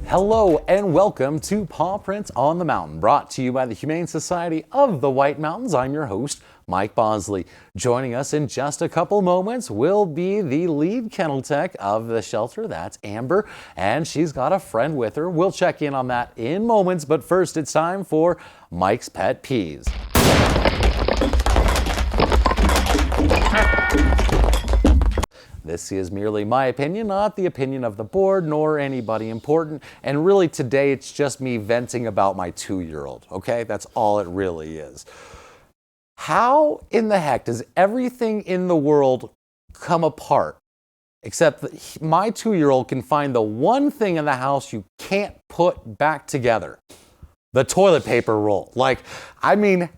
Hello and welcome to Paw Prints on the Mountain, brought to you by the Humane Society of the White Mountains. I'm your host, Mike Bosley. Joining us in just a couple moments will be the lead kennel tech of the shelter. That's Amber, and she's got a friend with her. We'll check in on that in moments, but first it's time for Mike's Pet Peeves. This is merely my opinion, not the opinion of the board nor anybody important. And really today it's just me venting about my 2-year-old, okay? That's all it really is. How in the heck does everything in the world come apart except that my 2-year-old can find the one thing in the house you can't put back together? The toilet paper roll.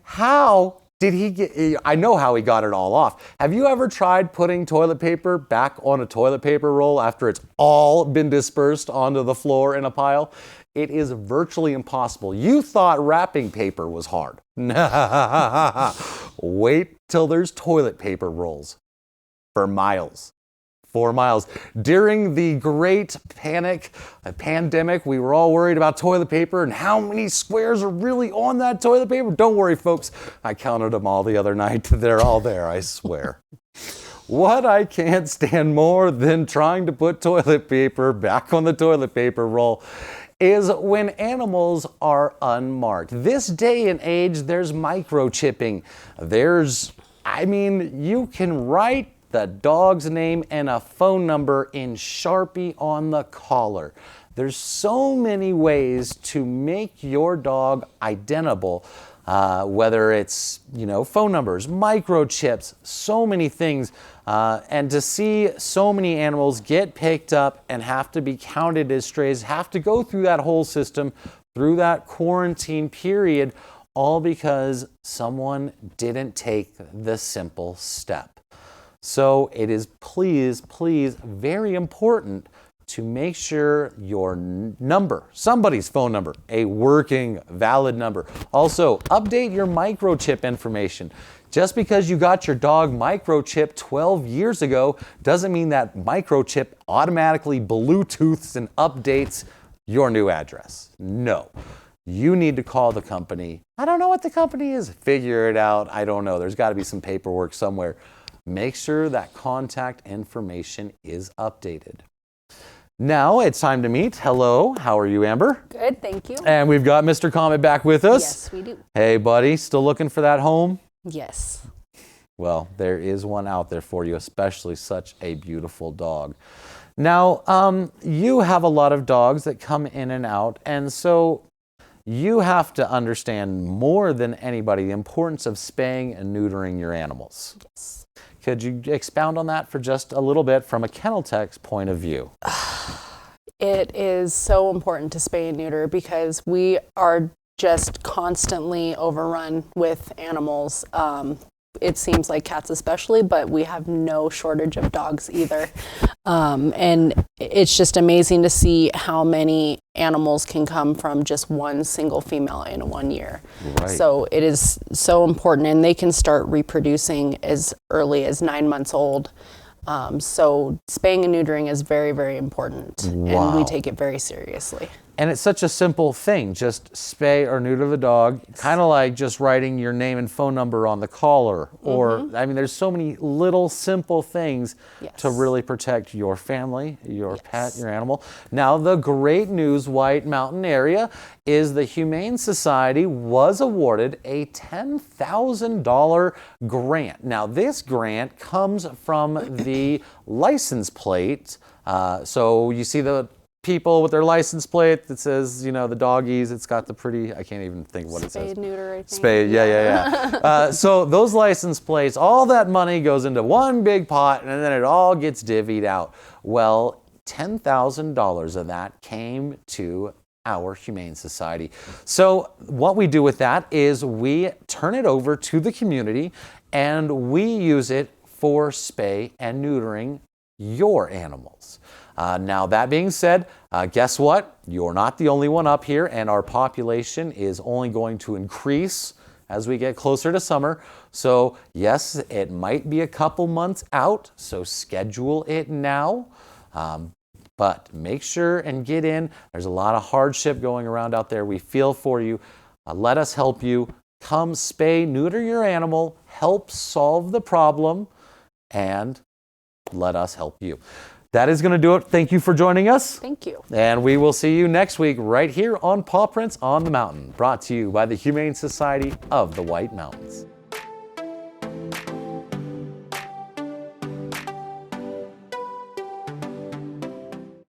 How did he get, I know how he got it all off. Have you ever tried putting toilet paper back on a toilet paper roll after it's all been dispersed onto the floor in a pile? It is virtually impossible. You thought wrapping paper was hard. Wait till there's toilet paper rolls for miles. 4 miles. During the great pandemic, we were all worried about toilet paper and how many squares are really on that toilet paper. Don't worry, folks. I counted them all the other night. They're all there, I swear. What I can't stand more than trying to put toilet paper back on the toilet paper roll is when animals are unmarked. This day and age, there's microchipping. You can write the dog's name and a phone number in Sharpie on the collar. There's so many ways to make your dog identifiable, whether it's, phone numbers, microchips, so many things. And to see so many animals get picked up and have to be counted as strays, have to go through that whole system, through that quarantine period, all because someone didn't take the simple step. So it is please, very important to make sure your number, somebody's phone number, a working, valid number. Also, update your microchip information. Just because you got your dog microchipped 12 years ago doesn't mean that microchip automatically Bluetooths and updates your new address. No. You need to call the company. I don't know what the company is. Figure it out. I don't know. There's got to be some paperwork somewhere. Make sure that contact information is updated. Now it's time to meet. Hello, how are you, Amber? Good, thank you. And we've got Mr. Comet back with us. Yes, we do. Hey, buddy, still looking for that home? Yes. Well, there is one out there for you, especially such a beautiful dog. Now, you have a lot of dogs that come in and out, and so you have to understand more than anybody the importance of spaying and neutering your animals. Yes. Could you expound on that for just a little bit from a kennel tech's point of view? It is so important to spay and neuter because we are just constantly overrun with animals. It seems like cats especially, but we have no shortage of dogs either. And it's just amazing to see how many animals can come from just one single female in 1 year. Right. So it is so important, and they can start reproducing as early as 9 months old. So spaying and neutering is very, very important, Wow. and we take it very seriously. And it's such a simple thing, just spay or neuter the dog, kind of like just writing your name and phone number on the collar. Or, there's so many little simple things to really protect your family, your pet, your animal. Now, the great news, White Mountain area, is the Humane Society was awarded a $10,000 grant. Now, this grant comes from the license plate. So you see the people with their license plate that says, the doggies, it's got the pretty, I can't even think what it says. Spay, neuter, I think. Spay, yeah. So those license plates, all that money goes into one big pot and then it all gets divvied out. Well, $10,000 of that came to our Humane Society. So what we do with that is we turn it over to the community and we use it for spay and neutering your animals. Now, that being said, guess what? You're not the only one up here, and our population is only going to increase as we get closer to summer. So yes, it might be a couple months out, so schedule it now. But make sure and get in. There's a lot of hardship going around out there. We feel for you. Let us help you. Come spay, neuter your animal, help solve the problem, and let us help you. That is going to do it. Thank you for joining us. Thank you. And we will see you next week right here on Paw Prints on the Mountain, brought to you by the Humane Society of the White Mountains.